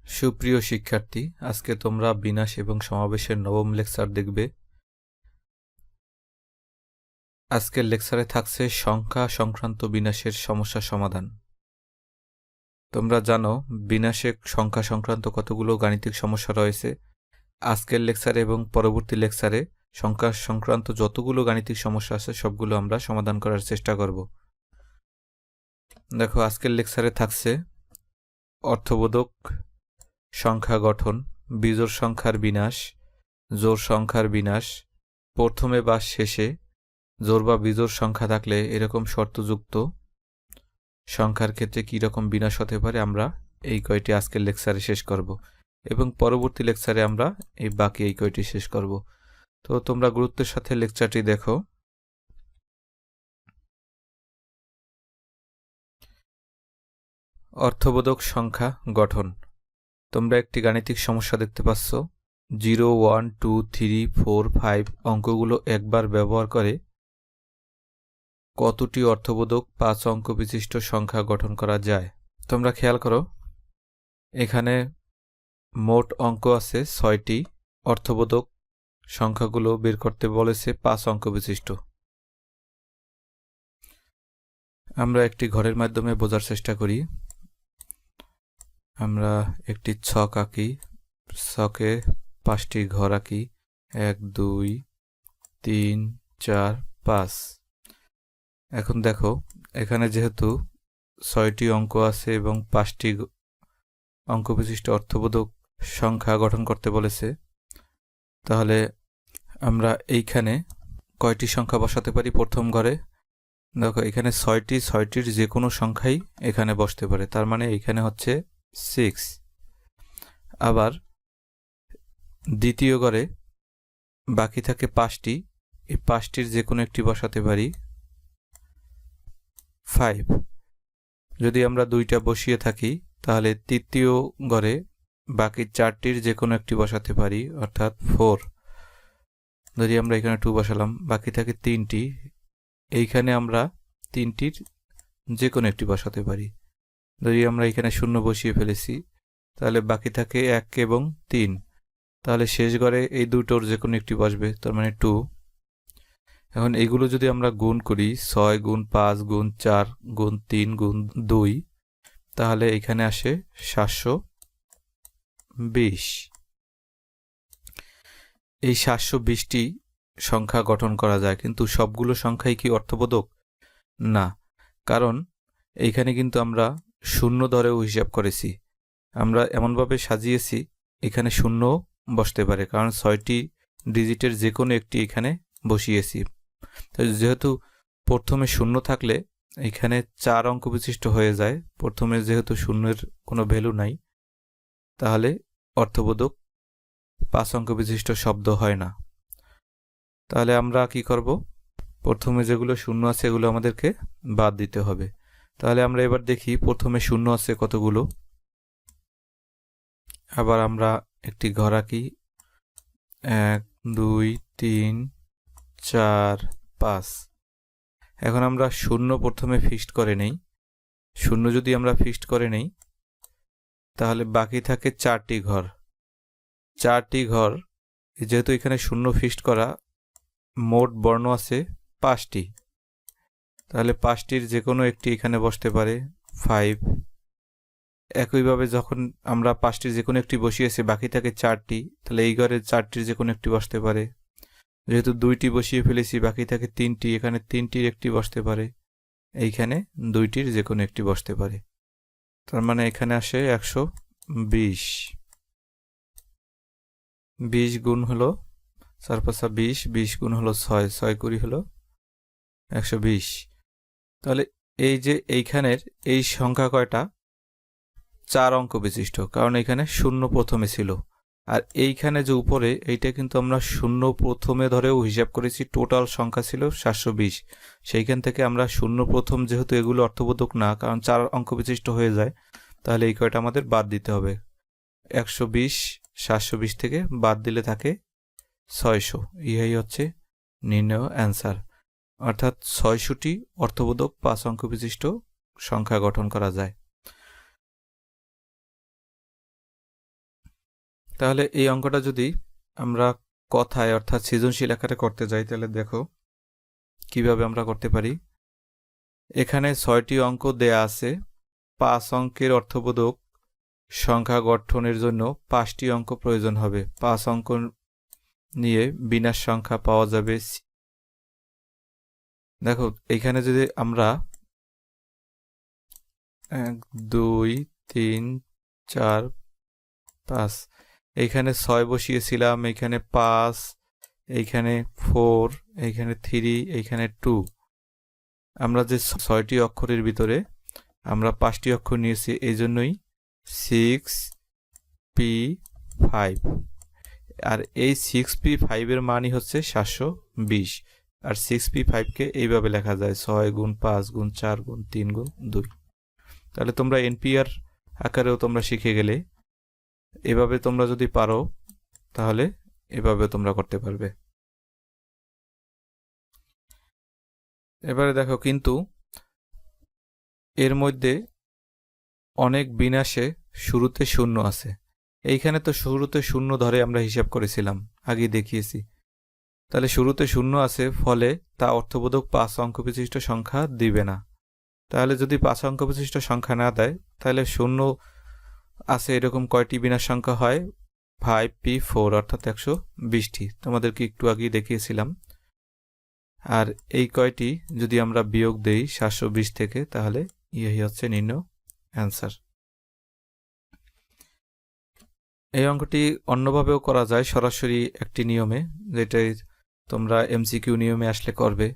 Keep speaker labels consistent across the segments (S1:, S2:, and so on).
S1: সুপ্রিয় শিক্ষার্থী, আজকে তোমরা বিনাশ এবং সমাবেশের নবম লেকচার দেখবে। আজকের লেকচারে থাকছে সংখ্যা সংক্রান্ত বিনাশের সমস্যা সমাধান। তোমরা জানো বিনাশে সংখ্যা সংক্রান্ত কতগুলো গাণিতিক সমস্যা রয়েছে। আজকের লেকচারে এবং পরবর্তী লেকচারে সংখ্যা সংক্রান্ত যতগুলো গাণিতিক সমস্যা আছে সবগুলো আমরা সমাধান করার চেষ্টা করব। দেখো, আজকের লেকচারে থাকছে অর্থবোধক সংখ্যা গঠন, বিজোড় সংখ্যার বিনাশ, জোড় সংখ্যার বিনাশ, প্রথমে বা শেষে জোড় বা বিজোড় সংখ্যা থাকলে এরকম শর্তযুক্ত সংখ্যার ক্ষেত্রে কী রকম বিনাশ হতে পারে আমরা এই কয়টি আজকের লেকচারে শেষ করব এবং পরবর্তী লেকচারে আমরা বাকি এই কয়টি শেষ করব। তো তোমরা গুরুত্বের সাথে লেকচারটি দেখো। অর্থবোধক সংখ্যা গঠন। তোমরা একটি গাণিতিক সমস্যা দেখতে পাচ্ছ। 0, 1, 2, 3, 4, 5 অঙ্কগুলো একবার ব্যবহার করে কতটি অর্থবোধক 5 অঙ্ক বিশিষ্ট সংখ্যা গঠন করা যায়? তোমরা খেয়াল করো, এখানে মোট অঙ্ক আছে 6টি। অর্থবোধক সংখ্যাগুলো বের করতে বলেছে 5 অঙ্ক বিশিষ্ট। আমরা একটি ঘরের মাধ্যমে বোঝার চেষ্টা করি। আমরা একটি ছক আঁকি, ছকে 5টি ঘর আঁকি, 1, 2, 3, 4, 5। এখন দেখো, এখানে যেহেতু 6টি অঙ্ক আছে এবং 5টি অঙ্ক বিশিষ্ট অর্থবোধক সংখ্যা গঠন করতে বলেছে, তাহলে আমরা এইখানে কয়টি সংখ্যা বসাতে পারি? প্রথম ঘরে দেখো, এখানে 6টির যে কোনো সংখ্যাই এখানে বসতে পারে, তার মানে এখানে হচ্ছে 6। আবার দ্বিতীয় ঘরে বাকি থাকে 5টি, এই 5টির যে কোনো একটি বসাতে পারি 5। যদি আমরা 2টা বসিয়ে থাকি তাহলে তৃতীয় ঘরে বাকি 4টির যে কোনো একটি বসাতে পারি, অর্থাৎ 4। যদি আমরা এখানে 2 বসালাম, বাকি থাকে 3টি, এইখানে আমরা 3টির যে কোনো একটি বসাতে পারি। যদি আমরা এখানে 0 বসিয়ে ফেলেছি তাহলে বাকি থাকে 1 এবং 3, তাহলে শেষ ঘরে এই দুটোর যে কোনো একটি বসবে, তার মানে 2। এখন এইগুলো যদি আমরা গুণ করি, 6 গুণ 5 গুণ 4 গুণ 3 গুণ 2, তাহলে এখানে আসে 720। এই 720টি সংখ্যা গঠন করা যায়, কিন্তু সবগুলো সংখ্যাই কি অর্থবোধক? না, কারণ এইখানে কিন্তু আমরা শূন্য ধরেও হিসাব করেছি। আমরা এমনভাবে সাজিয়েছি এখানে শূন্য বসতে পারে, কারণ 6টি ডিজিটের যে কোনো একটি এখানে বসিয়েছি। তো যেহেতু প্রথমে শূন্য থাকলে এখানে 4 অঙ্ক বিশিষ্ট হয়ে যায়, প্রথমে যেহেতু শূন্যের কোনো ভ্যালু নাই, তাহলে অর্থবোধক 5 অঙ্ক বিশিষ্ট শব্দ হয় না। তাহলে আমরা কি করব? প্রথমে যেগুলো শূন্য আছে এগুলো আমাদেরকে বাদ দিতে হবে। তাহলে আমরা এবার দেখি প্রথমে শূন্য আছে কতগুলো। আবার আমরা একটি ঘর আঁকি, 1, 2, 3, 4, 5। এখন আমরা শূন্য প্রথমে ফিক্সড করে নেই। শূন্য যদি আমরা ফিক্সড করে নেই তাহলে বাকি থাকে 4টি ঘর। 4টি ঘর, যেহেতু এখানে শূন্য ফিক্সড করা, মোট বর্ণ আছে 5টি, তাহলে 5টির যে কোনো একটি এখানে বসতে পারে 5। একইভাবে যখন আমরা 5টির যে কোনো একটি বসিয়েছি, বাকি থাকে 4টি, তাহলে এই ঘরে 4টির যে কোনো একটি বসতে পারে। যেহেতু 2টি বসিয়ে ফেলেছি, বাকি থাকে 3টি, এখানে 3টির একটি বসতে পারে, এইখানে 2টির যে কোনো একটি বসতে পারে। তার মানে এখানে আসে 120। 20 গুণ হলো 4 5 20, 20 গুণ হলো 6, 6 কুড়ি হলো 120। তাহলে এই যে এইখানের এই সংখ্যা কয়টা? 4 অঙ্ক বিশিষ্ট, কারণ এখানে শূন্য প্রথমে ছিল। আর এইখানে যে উপরে এইটা কিন্তু আমরা শূন্য প্রথমে ধরেও হিসাব করেছি, টোটাল সংখ্যা ছিল 720। সেইখান থেকে আমরা শূন্য প্রথম, যেহেতু এগুলো অর্থবোধক না, কারণ 4 অঙ্ক বিশিষ্ট হয়ে যায়, তাহলে এই কয়টা আমাদের বাদ দিতে হবে। 120 720 থেকে বাদ দিলে থাকে 600। ইহাই হচ্ছে নির্ণয় অ্যান্সার। অর্থাৎ 600টি অর্থবোধক 5 অঙ্ক বিশিষ্ট সংখ্যা গঠন করা যায়। তাহলে এই অঙ্কটা যদি আমরা কথায় অর্থাৎ সৃজনশীল আকারে করতে যাই তাহলে দেখো কিভাবে আমরা করতে পারি। এখানে 6টি অঙ্ক দেয়া আছে। 5 অঙ্কের অর্থবোধক সংখ্যা গঠনের জন্য 5টি অঙ্ক প্রয়োজন হবে। 5 অঙ্ক নিয়ে বিনাশ সংখ্যা পাওয়া যাবে। দেখো এখানে যদি আমরা 1 2 3 4 5 এইখানে 6 বসিয়েছিলাম, এইখানে 5, এইখানে 4, এইখানে 3, এইখানে 2। আমরা যে 6টি অক্ষরের ভিতরে আমরা 5টি অক্ষর নিয়েছি, এই জন্যই 6p5। আর এই 6p5 এর মানই হচ্ছে 720। আর 6p5 কে এইভাবে লেখা যায় 6 গুণ 5 গুণ 4 গুণ 3 গুণ 2। তাহলে তোমরা এনপিআর আকারেও তোমরা শিখে গেলে। এভাবে তোমরা যদি পারো তাহলে এভাবে তোমরা করতে পারবে। এবারে দেখো কিন্তু এর মধ্যে অনেক বিনাশে শুরুতে শূন্য আছে। এইখানে তো শুরুতে শূন্য ধরে আমরা হিসাব করেছিলাম, আগে দেখিয়েছি। তাহলে শুরুতে শূন্য আছে, ফলে তা অর্থবোধক 5 অঙ্ক বিশিষ্ট সংখ্যা দিবে না। তাহলে যদি 5 অঙ্ক বিশিষ্ট সংখ্যা না দেয় তাহলে শূন্য আছে এরকম কয়টি বিনাশ সংখ্যা হয়? 5p4 অর্থাৎ 120টি। তোমাদেরকে একটু আগেই দেখিয়েছিলাম। আর এই কয়টি যদি আমরা বিয়োগ দেই 720 থেকে, তাহলে এই হচ্ছে নির্ণয় অ্যান্সার। এই অঙ্কটি অন্যভাবেও করা যায়, সরাসরি একটি নিয়মে, যেটাই তোমরা এমসিকিউ নিয়মে আসলে করবে,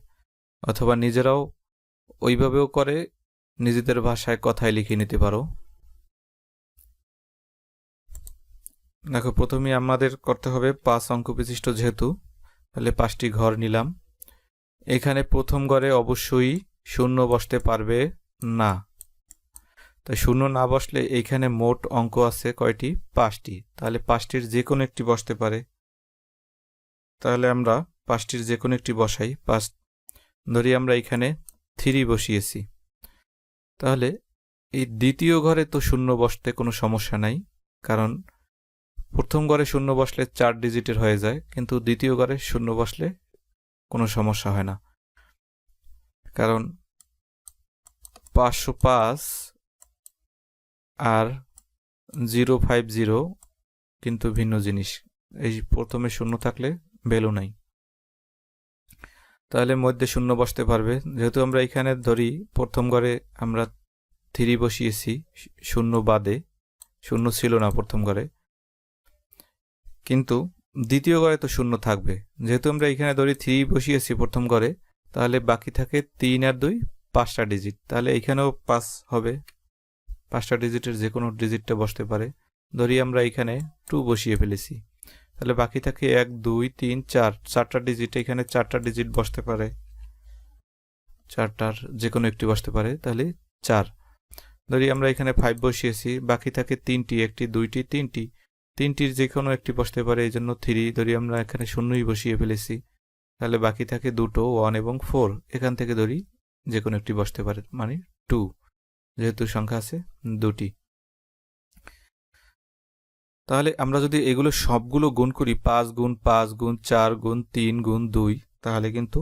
S1: অথবা নিজেরাও ওইভাবেও করে নিজেদের ভাষায় কথায় লিখে নিতে পারো। দেখো প্রথমে আমাদের করতে হবে 5 অঙ্ক বিশিষ্ট যেহেতু, তাহলে 5টি ঘর নিলাম। এখানে প্রথম ঘরে অবশ্যই শূন্য বসতে পারবে না। তাই শূন্য না বসলে এইখানে মোট অঙ্ক আছে কয়টি? 5টি। তাহলে 5টির যে কোনো একটি বসতে পারে। তাহলে আমরা 5টির যে কোনো একটি বসাই। 5 ধরি আমরা এখানে 3 বসিয়েছি। তাহলে এই দ্বিতীয় ঘরে তো শূন্য বসতে কোনো সমস্যা নাই, কারণ প্রথম ঘরে শূন্য বসলে 4 ডিজিটের হয়ে যায়, কিন্তু দ্বিতীয় ঘরে শূন্য বসলে কোনো সমস্যা হয় না, কারণ 505 আর 050 কিন্তু ভিন্ন জিনিস। এই প্রথমে শূন্য থাকলে ভ্যালু নাই, তাহলে মধ্যে শূন্য বসতে পারবে। যেহেতু আমরা এখানে ধরি প্রথম ঘরে আমরা 3 বসিয়েছি, শূন্য বাদে, শূন্য ছিল না প্রথম ঘরে, কিন্তু দ্বিতীয় ঘরে তো শূন্য থাকবে। যেহেতু আমরা এখানে ধরি 3 বসিয়েছি প্রথম ঘরে, তাহলে বাকি থাকে 3 আর 2 5টা ডিজিট। তাহলে এখানেও 5 হবে, 5টা ডিজিটের যে কোনো ডিজিটটা বসতে পারে। ধরি আমরা এখানে 2 বসিয়ে ফেলেছি, তাহলে বাকি থাকে 1 2 3 4, 4টা ডিজিট। এখানে 4টা ডিজিট বসতে পারে, 4টার যে কোনো একটি বসতে পারে, তাহলে 4। ধরি আমরা এখানে 5 বসিয়েছি, বাকি থাকে 3টি, 1টি 2টি 3টি, 3টির যে কোনো একটি বসতে পারে, এই জন্য 3। ধরি আমরা এখানে শূন্যই বসিয়ে ফেলেছি, তাহলে বাকি থাকে দুটো, 1 এবং 4। এখান থেকে ধরি যে কোনো একটি বসতে পারে, মানে 2, যেহেতু সংখ্যা আছে 2টি। তাহলে আমরা যদি এগুলো সবগুলো গুণ করি, 5 গুণ 5 গুণ 4 গুণ 3 গুণ 2, তাহলে কিন্তু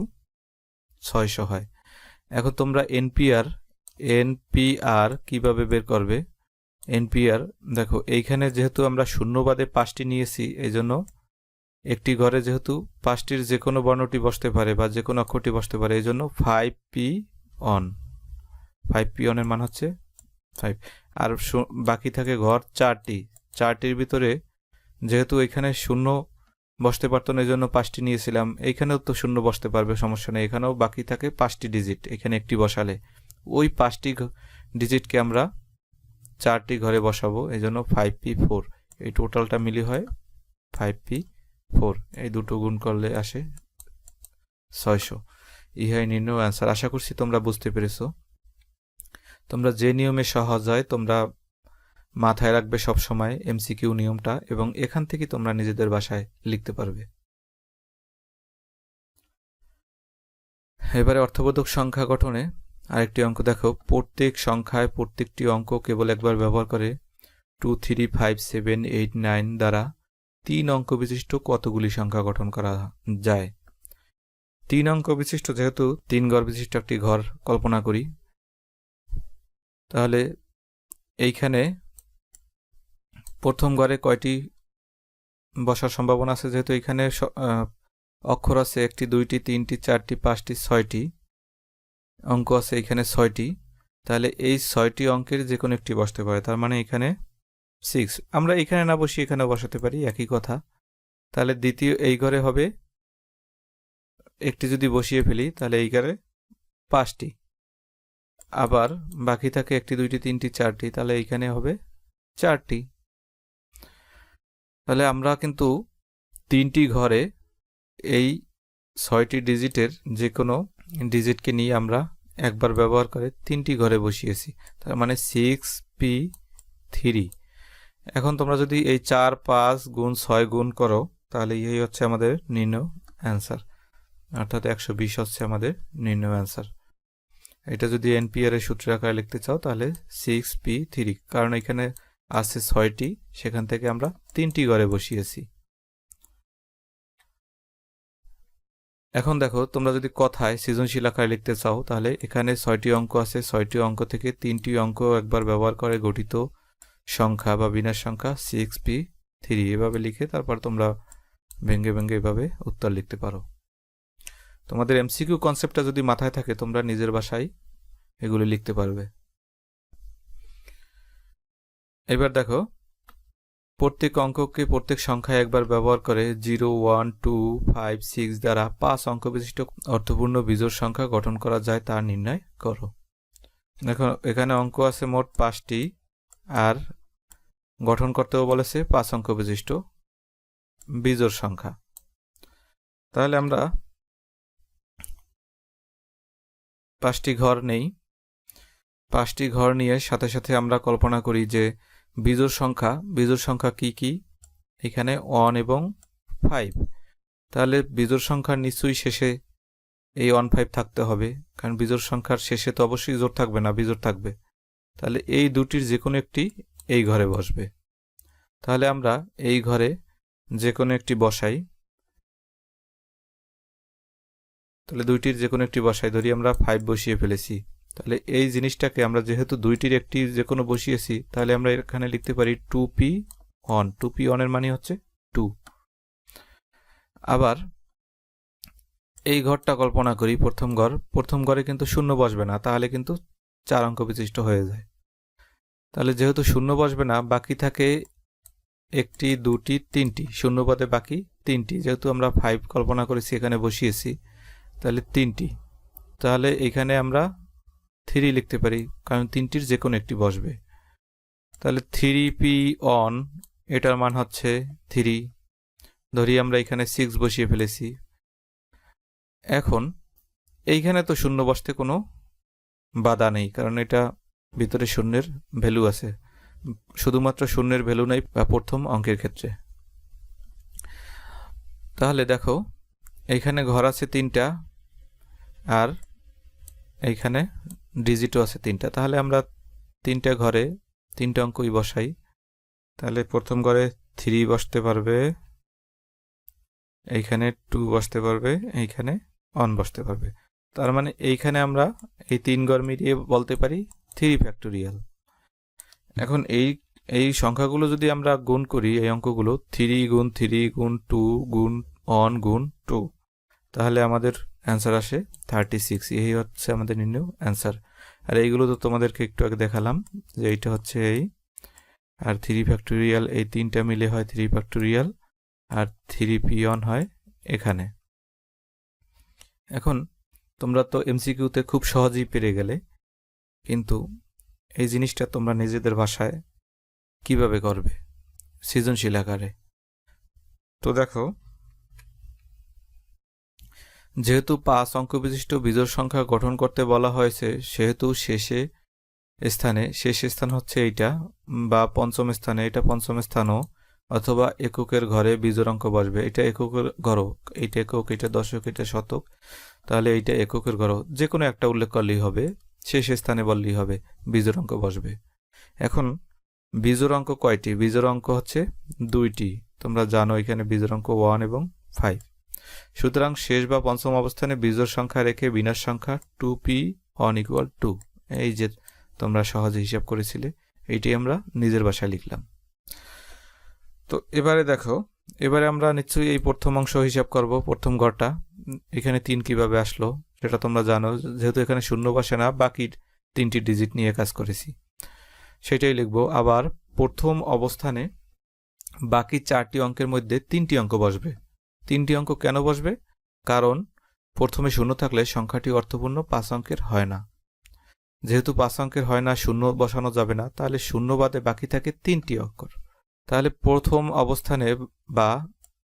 S1: 600 হয়। এখন তোমরা এনপিআর কিভাবে বের করবে? এনপিআর দেখো এইখানে যেহেতু আমরা শূন্য বাদে 5টি নিয়েছি, এই জন্য একটি ঘরে যেহেতু 5টির যে কোনো বর্ণটি বসতে পারে বা যে কোনো অক্ষরটি বসতে পারে, এই জন্য 5p1। 5p1 এর মান হচ্ছে 5। আর বাকি থাকে ঘর 4টি। 4টির ভিতরে যেহেতু এখানে শূন্য বসতে পারতো না, এই জন্য 5টি নিয়েছিলাম। এইখানেও তো শূন্য বসতে পারবে, সমস্যা নেই। এখানেও বাকি থাকে 5টি ডিজিট, এখানে একটি বসালে ওই 5টি ডিজিটকে আমরা 4টি ঘরে বসাবো, এই জন্য 5p4। এই টোটালটা মিলি হয় 5p4। এই দুটো গুণ করলে আসে 600। ইহাই নির্ণয় অ্যান্সার। আশা করছি তোমরা বুঝতে পেরেছো। তোমরা যে নিয়মে সহজ হয় তোমরা মাথায় রাখবে সব সময় এমসিকিউ নিয়মটা, এবং এখান থেকে তোমরা নিজেদের ভাষায় লিখতে পারবে। এবারে অর্থবোধক সংখ্যা গঠনে আরেকটি অঙ্ক দেখো। প্রত্যেক সংখ্যায় প্রত্যেকটি অঙ্ক কেবল একবার ব্যবহার করে 2 3 5 7 8 9 দ্বারা 3 অঙ্ক বিশিষ্ট কতগুলি সংখ্যা গঠন করা যায়। 3 অঙ্ক বিশিষ্ট, যেহেতু 3 ঘর বিশিষ্ট একটি ঘর কল্পনা করি, তাহলে এইখানে প্রথম ঘরে কয়টি বসার সম্ভাবনা আছে? যেহেতু এখানে অক্ষর আছে 1টি 2টি 3টি 4টি 5টি 6টি অঙ্ক আছে, এখানে 6টি, তাহলে এই 6টি অঙ্কের যে কোনো একটি বসতে পারে। তার মানে এখানে 6, আমরা এখানে না বসিয়ে এখানে বসাতে পারি, একই কথা। তাহলে দ্বিতীয় এই ঘরে হবে, একটি যদি বসিয়ে ফেলি তাহলে এই ঘরে 5টি, আবার বাকি থাকে 1টি 2টি 3টি 4টি, তাহলে এইখানে হবে 4টি। তাহলে আমরা কিন্তু 3টি ঘরে এই 6টি ডিজিটের যে কোনো ডিজিটকে নিয়ে আমরা একবার ব্যবহার করে 3টি ঘরে বসিয়েছি, তার মানে 6p3। এখন তোমরা যদি এই 4 5 গুণ 6 গুণ করো তাহলে এই হচ্ছে আমাদের নির্ণয় অ্যান্সার, অর্থাৎ 120 হচ্ছে আমাদের নির্ণয় অ্যান্সার। এটা যদি এনপিআর এর সূত্র আকারে লিখতে চাও তাহলে 6p3, কারণ এখানে আছে 6টি, সেখান থেকে আমরা 3টি ঘরে বসিয়েছি। এখন দেখো, তোমরা যদি কথায় সৃজনশীল আকারে লিখতে চাও তাহলে এখানে 6টি অঙ্ক আছে, 6টি অঙ্ক থেকে 3টি অঙ্ক একবার ব্যবহার করে গঠিত সংখ্যা বা বিনাশ সংখ্যা 6p3, এভাবে লিখে তারপর তোমরা ভেঙ্গে ভেঙ্গে এভাবে উত্তর লিখতে পারো। তোমাদের এমসিকিউ কনসেপ্টটা যদি মাথায় থাকে তোমরা নিজের ভাষায় এগুলো লিখতে পারবে। এবার দেখো, প্রত্যেক অঙ্ককে প্রত্যেক সংখ্যায় একবার ব্যবহার করে 0 1 2 5 6 দ্বারা 5 অঙ্ক বিশিষ্ট অর্থপূর্ণ বিজোড় সংখ্যা গঠন করা যায় তা নির্ণয় করো। দেখো, এখানে অঙ্ক আছে মোট 5টি, আর গঠন করতেও বলেছে 5 অঙ্ক বিশিষ্ট বিজোড় সংখ্যা। তাহলে আমরা 5টি ঘর নেই, 5টি ঘর নিয়ে সাথে সাথে আমরা কল্পনা করি যে বিজোড় সংখ্যা কি কি? এখানে 1 এবং 5, তাহলে বিজোড় সংখ্যার নিশ্চয়ই শেষে এই 1 5 থাকতে হবে, কারণ বিজোড় সংখ্যার শেষে তো অবশ্যই জোড় থাকবে না, বিজোড় থাকবে। তাহলে এই দুটির যে কোনো একটি এই ঘরে বসবে। তাহলে আমরা এই ঘরে যে কোনো একটি বসাই, তাহলে দুইটির যে কোনো একটি বসাই, ধরি আমরা 5 বসিয়ে ফেলেছি। তাহলে এই জিনিসটাকে আমরা যেহেতু দুইটির একটি যে কোনো বসিয়েছি, তাহলে আমরা এখানে লিখতে পারি 2p1। 2p1 এর মানে হচ্ছে 2। আবার এই ঘরটা কল্পনা করি, প্রথম ঘরে কিন্তু শূন্য বসবে না, তাহলে কিন্তু 4 অঙ্ক বিশিষ্ট হয়ে যায়। তাহলে যেহেতু শূন্য বসবে না, বাকি থাকে 1টি 2টি 3টি, শূন্য পদে বাকি 3টি, যেহেতু আমরা 5 কল্পনা করেছি এখানে বসিয়েছি, তাহলে 3টি, তাহলে এখানে আমরা 3 লিখতে পারি, কারণ 3টির যে কোনো একটি বসবে। তাহলে 3p1 এটার মান হচ্ছে 3, ধরি আমরা এখানে 6 বসিয়ে ফেলেছি। এখন এইখানে তো শূন্য বসতে কোনো বাধা নেই, কারণ এটা ভিতরে শূন্যের ভ্যালু আছে, শুধুমাত্র শূন্যের ভ্যালু নাই বা প্রথম অঙ্কের ক্ষেত্রে। তাহলে দেখো, এইখানে ঘর আছে 3টা, আর এইখানে ডিজিটও আছে 3টা, তাহলে আমরা 3টা ঘরে 3টা অঙ্কই বসাই। তাহলে প্রথম ঘরে 3 বসতে পারবে, এইখানে 2 বসতে পারবে, এইখানে 1 বসতে পারবে। তার মানে এইখানে আমরা এই 3 ঘর মিলিয়ে বলতে পারি 3 ফ্যাক্টোরিয়াল। এখন এই সংখ্যাগুলো যদি আমরা গুণ করি, এই অঙ্কগুলো 3 গুণ 3 গুণ 2 গুণ 1 গুণ 2, তাহলে আমাদের অ্যান্সার আসে 36। এই হচ্ছে আমাদের নির্ণয় অ্যান্সার। আর এইগুলো তো তোমাদেরকে একটু আগে দেখালাম যে এইটা হচ্ছে এই, আর 3 ফ্যাক্টোরিয়াল, এই 3টা মিলে হয় 3 ফ্যাক্টোরিয়াল, আর 3p1 হয় এখানে। এখন তোমরা তো এমসিকিউতে খুব সহজেই পেরে গেলে, কিন্তু এই জিনিসটা তোমরা নিজেদের ভাষায় কিভাবে করবে সৃজনশীল আকারে? তো দেখো, যেহেতু 5 অঙ্ক বিশিষ্ট বিজোড় সংখ্যা গঠন করতে বলা হয়েছে, সেহেতু শেষ স্থান হচ্ছে এইটা, বা পঞ্চম স্থানে, এটা পঞ্চম স্থানও, অথবা এককের ঘরে বিজোড় অঙ্ক বসবে। এটা এককের ঘর, এইটা একক, এটা দশক, এটা শতক, তাহলে এইটা এককের ঘর, যে কোনো একটা উল্লেখ করলেই হবে, শেষ স্থানে বললেই হবে বিজোড় অঙ্ক বসবে। এখন বিজোড় অঙ্ক কয়টি? বিজোড় অঙ্ক হচ্ছে 2টি, তোমরা জানো এখানে বিজোড় অঙ্ক 1 এবং 5। সুতরাং শেষ বা পঞ্চম অবস্থানে বিজোড় সংখ্যা রেখে বিনাশ সংখ্যা 2p1 = 2। এই যে তোমরা সহজে হিসাব করেছিলে, এইটি আমরা নিজের ভাষায় লিখলাম। তো এবারে দেখো, এবারে আমরা নিশ্চয়ই এই প্রথম অংশ হিসাব করব। প্রথম ঘরটা এখানে 3 কিভাবে আসলো সেটা তোমরা জানো, যেহেতু এখানে শূন্য বসে না, বাকি 3টি ডিজিট নিয়ে কাজ করেছি, সেটাই লিখব। আবার প্রথম অবস্থানে বাকি 4টি অঙ্কের মধ্যে 3টি অঙ্ক বসবে। 3টি অঙ্ক কেন বসবে? কারণ প্রথমে শূন্য থাকলে সংখ্যাটি অর্থপূর্ণ 5 অঙ্কের হয় না। যেহেতু 5 অঙ্কের হয় না, শূন্য বসানো যাবে না, তাহলে শূন্য বাদে বাকি থাকে 3টি অক্ষর। তাহলে প্রথম অবস্থানে বা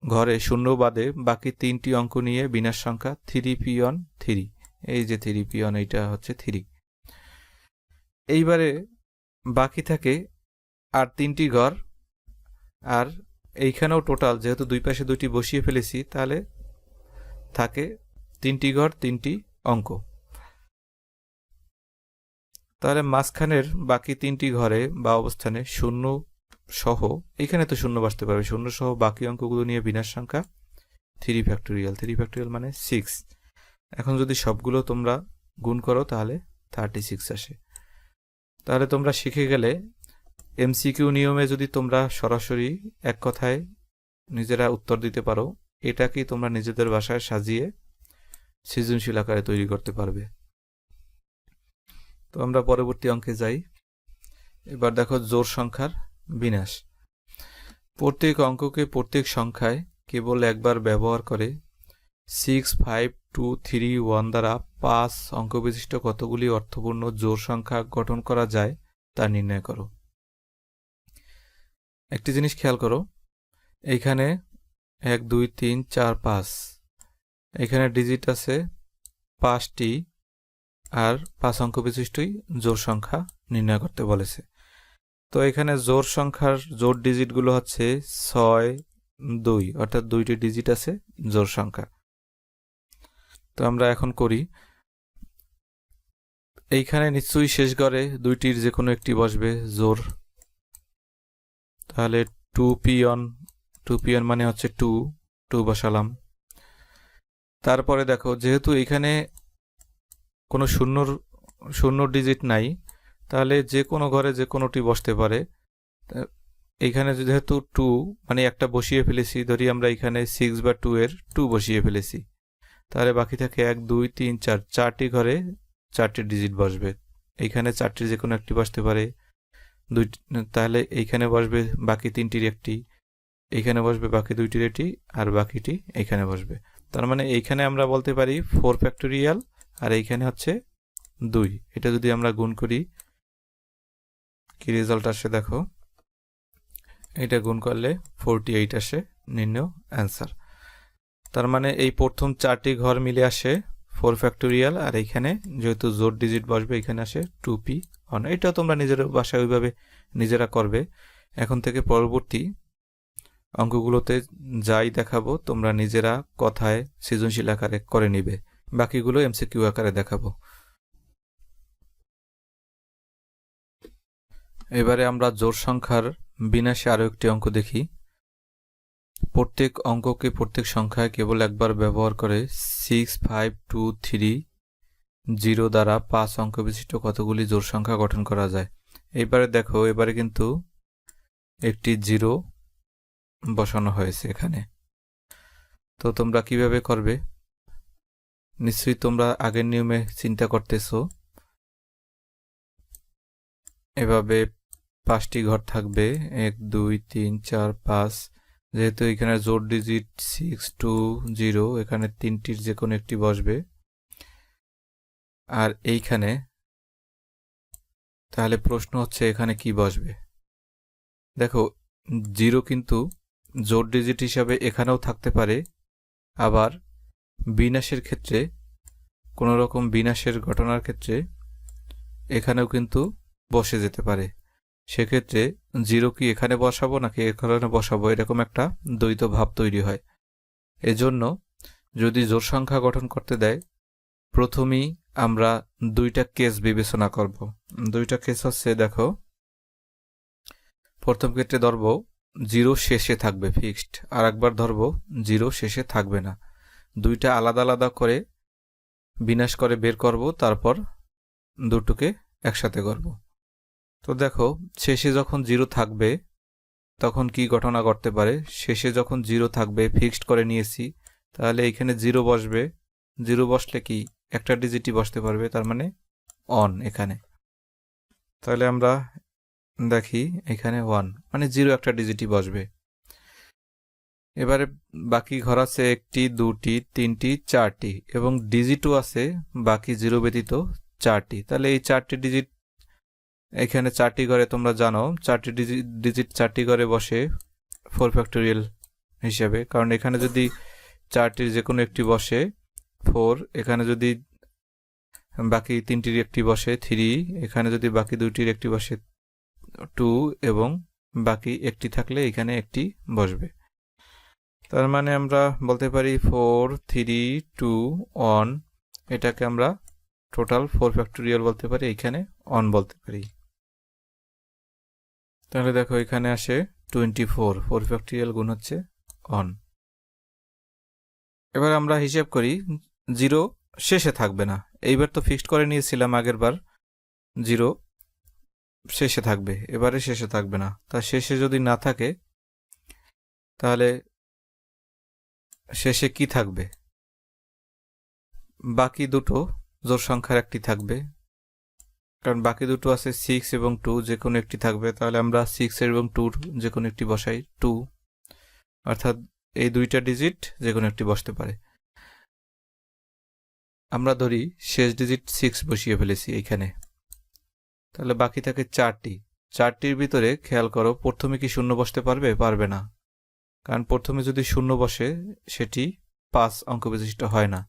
S1: ঘরে শূন্য বাদে বাকি 3টি অঙ্ক নিয়ে বিনাশ সংখ্যা 3p1 3। এই যে 3p1, এইটা হচ্ছে 3। এইবারে বাকি থাকে আর 3টি ঘর, আর এইখানেও টোটাল যেহেতু দুই পাশে 2টি বসিয়ে ফেলেছি, তাহলে থাকে 3টি ঘর 3টি অঙ্ক। তাহলে মাঝখানের বাকি 3টি ঘরে বা অবস্থানে শূন্য সহ, এখানে তো শূন্য বসতে পারবে, শূন্য সহ বাকি অঙ্কগুলো নিয়ে বিনাশ সংখ্যা 3 ফ্যাক্টোরিয়াল। 3 ফ্যাক্টোরিয়াল মানে 6। এখন যদি সবগুলো তোমরা গুণ করো তাহলে 36 আসে। তাহলে তোমরা শিখে গেলে এমসিকিউ নিয়মে যদি তোমরা সরাসরি এক কথায় নিজেরা উত্তর দিতে পারো, এটাকেই তোমরা নিজেদের ভাষায় সাজিয়ে সৃজনশীল আকারে তৈরি করতে পারবে। তো আমরা পরবর্তী অঙ্কে যাই। এবার দেখো জোড় সংখ্যার বিনাশ। প্রত্যেক অঙ্ককে প্রত্যেক সংখ্যায় কেবল একবার ব্যবহার করে 6, 5, 2, 3, 1 দ্বারা 5 অঙ্ক বিশিষ্ট কতগুলি অর্থপূর্ণ জোড় সংখ্যা গঠন করা যায় তা নির্ণয় করো। একটি জিনিস খেয়াল করো, এইখানে 1, 2, 3, 4, 5, এখানে ডিজিট আছে 5টি, আর 5 অঙ্ক বিশিষ্টই জোড় সংখ্যা নির্ণয় করতে বলেছে। তো এখানে জোড় সংখ্যার জোড় ডিজিটগুলো হচ্ছে 6, 2, অর্থাৎ 2টি ডিজিট আছে জোড় সংখ্যা। তো আমরা এখন করি, এইখানে নিশ্চয়ই শেষ ঘরে 2টির যে কোনো একটি বসবে জোড়। তাহলে 2p1 মানে হচ্ছে 2 বসালাম। তারপরে দেখো, যেহেতু এখানে কোনো শূন্য ডিজিট নাই, তাহলে যে কোনো ঘরে যে কোনোটি বসতে পারে। এইখানে যেহেতু 2 মানে একটা বসিয়ে ফেলেছি, ধরি আমরা এখানে 6 বা 2 এর 2 বসিয়ে ফেলেছি, তাহলে বাকি থাকে 1, 2, 3, 4, 4টি ঘরে 4টি ডিজিট বসবে। এইখানে 4টির যে কোনো একটি বসতে পারে, তাহলে এইখানে বসবে বাকি 3টির একটি, এইখানে বসবে বাকি 2টির একটি, আর বাকিটি এইখানে বসবে। তার মানে এইখানে আমরা বলতে পারি 4 ফ্যাক্টোরিয়াল, আর এইখানে হচ্ছে 2। এটা যদি আমরা গুণ করি কি রেজাল্ট আসে দেখো, এটা গুণ করলে 48 আসে নির্ণয় অ্যান্সার। তার মানে এই প্রথম 4টি ঘর মিলে আসে 4 ফ্যাক্টোরিয়াল, আর এইখানে যেহেতু জোড় ডিজিট বসবে এখানে আসে 2p1। এটাও তোমরা নিজের ভাষায় ওইভাবে নিজেরা করবে। এখন থেকে পরবর্তী অঙ্কগুলোতে যাই দেখাবো তোমরা নিজেরা কথায় সৃজনশীল আকারে করে নিবে, বাকিগুলো এমসিকিউ আকারে দেখাবো। এবারে আমরা জোড় সংখ্যার বিনাশে আরো একটি অঙ্ক দেখি। প্রত্যেক অঙ্ককে প্রত্যেক সংখ্যায় কেবল একবার ব্যবহার করে 6, 5, 2, 3, 0 দ্বারা 5 অঙ্ক বিশিষ্ট কতগুলি জোড় সংখ্যা গঠন করা যায়। এবারে দেখো, এবারে কিন্তু একটি 0 বসানো হয়েছে এখানে। তো তোমরা কিভাবে করবে? নিশ্চয়ই তোমরা আগের নিয়মে চিন্তা করতেছো। এভাবে 5টি ঘর থাকবে, 1, 2, 3, 4, 5। যেহেতু এখানে জোড় ডিজিট 6, 2, 0, এখানে 3টির যে কোনো একটি বসবে। আর এইখানে তাহলে প্রশ্ন হচ্ছে এখানে কি বসবে। দেখো, 0 কিন্তু জোড় ডিজিট হিসাবে এখানেও থাকতে পারে, আবার বিনাশের ক্ষেত্রে কোনো রকম বিনাশের ঘটনার ক্ষেত্রে এখানেও কিন্তু বসে যেতে পারে। সেক্ষেত্রে 0 কি এখানে বসাবো নাকি এখানে বসাবো, এরকম একটা দ্বৈত ভাব তৈরি হয়। এজন্য যদি জোড় সংখ্যা গঠন করতে দেয়, প্রথমেই আমরা 2টা কেস বিবেচনা করব। 2টা কেস হচ্ছে, দেখো, প্রথম ক্ষেত্রে ধরব জিরো শেষে থাকবে ফিক্সড, আর একবার ধরবো জিরো শেষে থাকবে না। দুইটা আলাদা আলাদা করে বিনাশ করে বের করব, তারপর দুটোকে একসাথে করব। তো দেখো শেষে যখন জিরো থাকবে তখন কি ঘটনা ঘটতে পারে। শেষে যখন জিরো থাকবে ফিক্সড করে নিয়েছি, তাহলে এখানে জিরো বসবে। জিরো বসলে কি একটা ডিজিটই বসতে পারবে, তার মানে অন এখানে। তাহলে আমরা দেখি এখানে 1 মানে জিরো একটা ডিজিটই বসবে। এবারে বাকি ঘর আছে 1টি 2টি 3টি 4টি এবং ডিজিটও আছে বাকি জিরো ব্যতীত 4টি। তাহলে এই 4টি ডিজিট এখানে 4টি ঘরে তোমরা জানো 4টি ডিজিট 4টি ঘরে বসে 4 ফ্যাক্টোরিয়াল হিসেবে, কারণ এখানে যদি 4টির যে কোনো একটি বসে 4, এখানে যদি বাকি 3টির একটি বসে 3, এখানে যদি বাকি 2টির একটি বসে 2 এবং বাকি একটি থাকলে এখানে একটি বসবে। তার মানে আমরা বলতে পারি 4 3 2 1, এটাকে আমরা টোটাল 4 ফ্যাক্টোরিয়াল বলতে পারি, এখানে 1 বলতে পারি। তাহলে দেখো এখানে আসে 24, 4 ফ্যাক্টোরিয়াল গুণ হচ্ছে 1। এবার আমরা হিসাব করি জিরো শেষে থাকবে না। এইবার তো ফিক্সড করে নিয়েছিলাম আগের বার জিরো শেষে থাকবে, এবারে শেষে থাকবে না। তা শেষে যদি না থাকে তাহলে শেষে কি থাকবে? বাকি দুটো জোড় সংখ্যার একটি থাকবে, কারণ বাকি দুটো আছে 6 এবং 2, যে কোনো একটি থাকবে। তাহলে আমরা 6 এবং 2 যে কোনো একটি বসাই 2, অর্থাৎ এই দুইটা ডিজিট যে কোনো একটি বসতে পারে। আমরা ধরি শেষ ডিজিট 6 বসিয়ে ফেলেছি এইখানে, তাহলে বাকি থাকে 4টি। 4টির ভিতরে খেয়াল করো প্রথমে কি শূন্য বসতে পারবে? পারবে না, কারণ প্রথমে যদি শূন্য বসে সেটি 5 অঙ্ক বিশিষ্ট হয় না।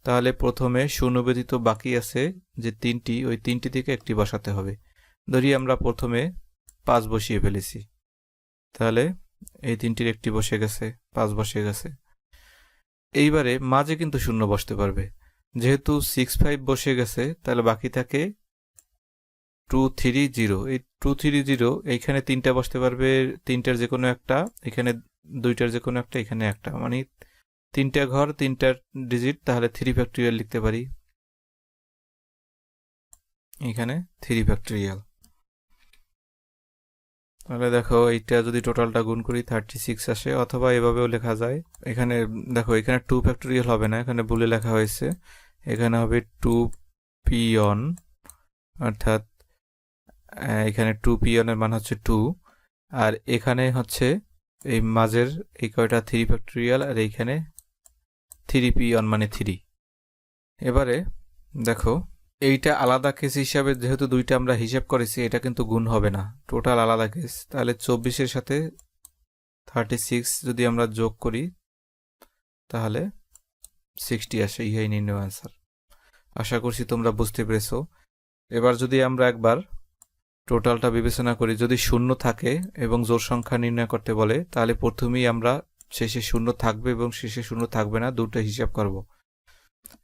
S1: তাহলে প্রথমে শূন্য ব্যতীত বাকি আছে যে 3টি, ওই 3টি থেকে একটি বসাতে হবে। ধরি আমরা প্রথমে 5 বসিয়ে ফেলেছি, তাহলে এই 3টির একটি বসে গেছে, 5 বসে গেছে। এইবারে মাঝে কিন্তু শূন্য বসতে পারবে, যেহেতু 6 5 বসে গেছে, তাহলে বাকি থাকে 2 3 0। এই 2 3 0 এইখানে 3টা বসতে পারবে, 3টার যে কোনো একটা, এখানে 2টার যে কোনো একটা, এখানে একটা, মানে 3টা ঘর 3টার ডিজিট। তাহলে 3 ফ্যাক্টোরিয়াল লিখতে পারি, এখানে 3 ফ্যাক্টোরিয়াল। তাহলে দেখো এইটা যদি টোটালটা গুণ করি 36 আসে, অথবা এভাবেও লেখা যায়। এখানে দেখো এখানে 2 ফ্যাক্টোরিয়াল হবে না, এখানে ভুলে লেখা হয়েছে, এখানে হবে 2 পিয়ন, অর্থাৎ এখানে 2 পিয়নের মান হচ্ছে 2, আর এখানে হচ্ছে এই মাঝের এই কয়টা 3 ফ্যাক্টোরিয়াল, আর এইখানে 3 পিয়ন মানে 3। এবারে দেখো এইটা আলাদা কেস হিসাবে যেহেতু দুইটা আমরা হিসাব করেছি, এটা কিন্তু গুণ হবে না, টোটাল আলাদা কেস। তাহলে 24-এর সাথে 36 যদি আমরা যোগ করি তাহলে 60 আসে, ইহাই নির্ণয় আনসার। আশা করছি তোমরা বুঝতে পেরেছো। এবার যদি আমরা একবার টোটালটা বিবেচনা করি, যদি শূন্য থাকে এবং জোড় সংখ্যা নির্ণয় করতে বলে, তাহলে প্রথমেই আমরা শেষে শূন্য থাকবে এবং শেষে শূন্য থাকবে না দুটো হিসাব করব,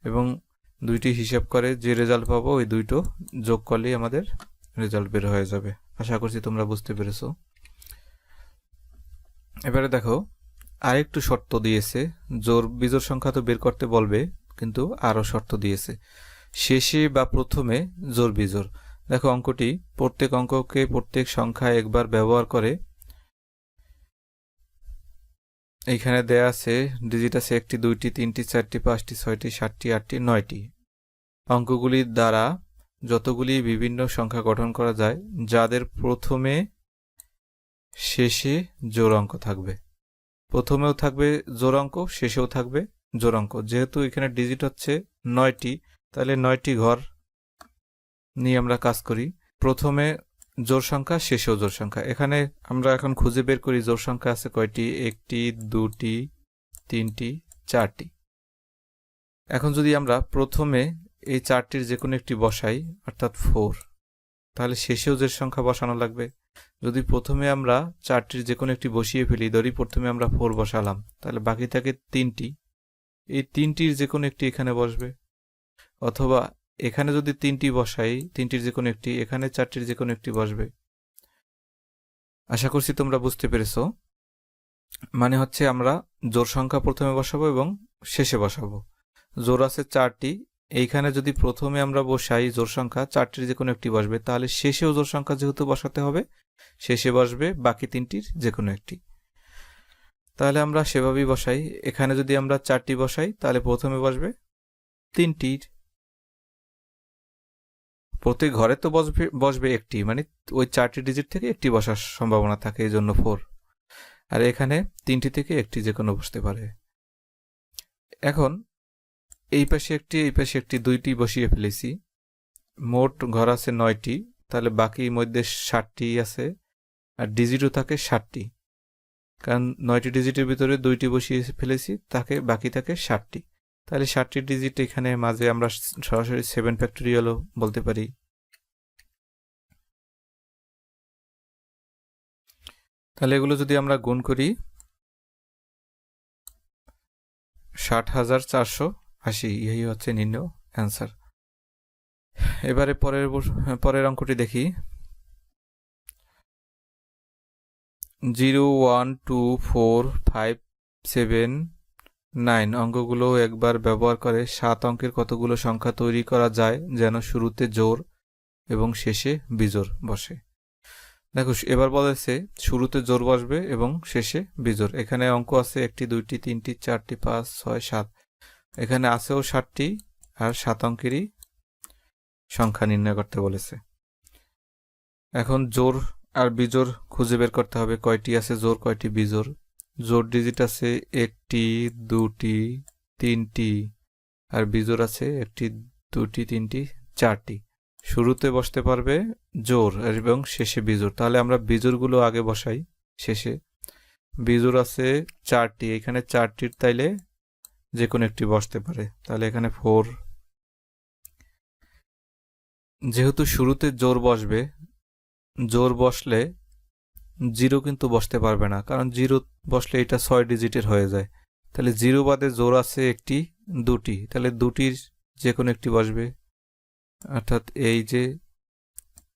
S1: এবং দুইটি হিসাব করে যে রেজাল্ট পাবো ওই দুইটো যোগ করলেই আমাদের রেজাল্ট বের হয়ে যাবে। আশা করছি তোমরা বুঝতে পেরেছো। এবারে দেখো আরেকটু শর্ত দিয়েছে, জোড় বিজোড় সংখ্যা তো বের করতে বলবে, কিন্তু আরো শর্ত দিয়েছে, শেষে বা প্রথমে জোড় বিজোড়। দেখো অঙ্কটি প্রত্যেক অঙ্ককে প্রত্যেক সংখ্যা একবার ব্যবহার করে। এইখানে দেয়া আছে ডিজিট আছে 1টি 2টি 3টি 4টি 5টি 6টি 7টি 8টি 9টি। অঙ্কগুলির দ্বারা যতগুলি বিভিন্ন সংখ্যা গঠন করা যায়, যাদের প্রথমে শেষে জোড় অঙ্ক থাকবে। প্রথমেও থাকবে জোড় অঙ্ক, শেষেও থাকবে জোড় অঙ্ক। যেহেতু এখানে ডিজিট হচ্ছে 9টি, তাহলে 9টি ঘর নিয়ে আমরা কাজ করি। প্রথমে জোড় সংখ্যা, শেষেও জোড় সংখ্যা। এখানে আমরা এখন খুঁজে বের করি জোড় সংখ্যা আছে কয়টি, 1টি 2টি 3টি 4টি। এখন যদি আমরা প্রথমে এই 4টির যে কোনো একটি বসাই, অর্থাৎ 4, তাহলে শেষেও যে সংখ্যা বসানো লাগবে। যদি প্রথমে আমরা 4টির যে কোনো একটি বসিয়ে ফেলি, ধরি প্রথমে আমরা 4 বসালাম, তাহলে বাকি থাকে 3টি, এই 3টির যে কোনো একটি এখানে বসবে। অথবা এখানে যদি 3টি বসাই, 3টির যে কোনো একটি, এখানে 4টির যে কোনো একটি বসবে। আশা করছি তোমরা বুঝতে পেরেছো। মানে হচ্ছে আমরা জোড় সংখ্যা প্রথমে বসাবো এবং শেষে বসাবো। জোড় আছে 4টি, এইখানে যদি প্রথমে আমরা বসাই জোড় সংখ্যা 4টির যে কোনো একটি বসবে, তাহলে শেষেও জোড় সংখ্যা যেহেতু বসাতে হবে, শেষে বসবে বাকি 3টির যে কোনো একটি। তাহলে আমরা সেভাবেই বসাই। এখানে যদি আমরা 4টি বসাই তাহলে প্রথমে বসবে 3টির, প্রতি ঘরে তো বসবে একটি, মানে ওই 4টি ডিজিট থেকে একটি বসার সম্ভাবনা থাকে, এই জন্য 4। আর এখানে 3টি থেকে একটি যে কোনো বসতে পারে। এখন এই পাশে একটি এই পাশে একটি, 2টি বসিয়ে ফেলেছি। মোট ঘর আছে 9টি, তাহলে বাকি মধ্যে 60টি আছে, আর ডিজিটও থাকে 60টি, কারণ 9টি ডিজিটের ভিতরে 2টি বসিয়ে ফেলেছি, বাকি থাকে 60টি। তাহলে 60টি ডিজিট এখানে মাঝে আমরা সরাসরি 7 ফ্যাক্টোরিয়ালও বলতে পারি। তাহলে এগুলো যদি আমরা গুণ করি 60,480, এই হচ্ছে নির্ণয় অ্যান্সার। এবারে পরের অঙ্কটি দেখি। 0 1 2 4 5 7 9 অঙ্কগুলো একবার ব্যবহার করে 7 অঙ্কের কতগুলো সংখ্যা তৈরি করা যায় যেন শুরুতে জোড় এবং শেষে বিজোড় বসে। দেখো এবার বলেছে শুরুতে জোড় বসবে এবং শেষে বিজোড়। এখানে অঙ্ক আছে 1টি 2টি 3টি 4টি 5 6 7, এখানে আছেও 7টি, আর 7 অঙ্কেরই সংখ্যা নির্ণয় করতে বলেছে। এখন জোড় আর বিজোড় খুঁজে বের করতে হবে, কয়টি আছে জোড় কয়টি বিজোড়। জোড় ডিজিট আছে 1টি 2টি 3টি, আর বিজোড় আছে 1টি 2টি 3টি 4টি। শুরুতে বসতে পারবে জোড় এবং শেষে বিজোড়, তাহলে আমরা বিজোড়গুলো আগে বসাই শেষে। বিজোড় আছে 4টি, এখানে 4টির তাইলে যে কোনো একটি বসতে পারে, তাহলে এখানে 4। যেহেতু শুরুতে জোড় বসবে, জোড় বসলে 0 কিন্তু বসতে পারবে না, কারণ 0 বসলে এটা 6 ডিজিটের হয়ে যায়। তাহলে 0 বাদে জোড় আছে 1টি 2টি, তাহলে 2টির যে কোনো একটি বসবে, অর্থাৎ এই যে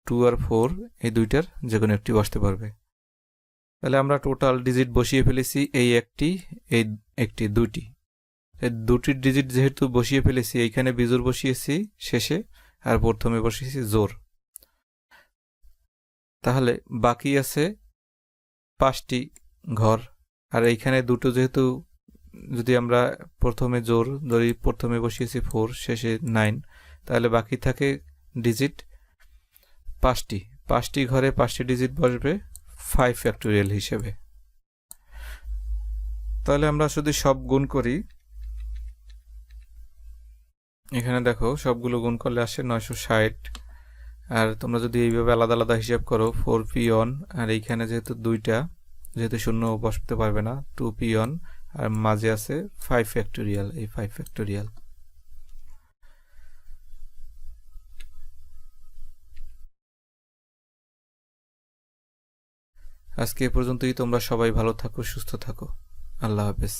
S1: 2 আর 4 এই 2টার যে কোনো একটি বসতে পারবে। তাহলে আমরা টোটাল ডিজিট বসিয়ে ফেলেছি এই 1টি এই 1টি 2টি, এই 2টির ডিজিট যেহেতু বসিয়ে ফেলেছি, এইখানে বিজোড় বসিয়েছি শেষে, আর প্রথমে বসিয়েছি জোড়। তাহলে বাকি আছে 5টি ঘর, আর এইখানে দুটো যেহেতু যদি আমরা প্রথমে জোড় ধরি, প্রথমে বসিয়েছি 4 শেষে 9, তাহলে বাকি থাকে ডিজিট 5টি। 5টি ঘরে 5টি ডিজিট বসবে 5 ফ্যাক্টোরিয়াল হিসেবে। তাহলে আমরা যদি সব গুণ করি, এখানে দেখো সবগুলো গুণ করলে আসে 960। আর তোমরা যদি এইভাবে আলাদা আলাদা হিসাব করো 4p1, আর এইখানে যেহেতু 2টা, যেহেতু শূন্য বসতে পারবে না, 2p1, আর মাঝে আছে 5 ফ্যাক্টোরিয়াল, এই 5 ফ্যাক্টোরিয়াল। আজকে এ পর্যন্তই। তোমরা সবাই ভালো থাকো, সুস্থ থাকো। আল্লাহ হাফেজ।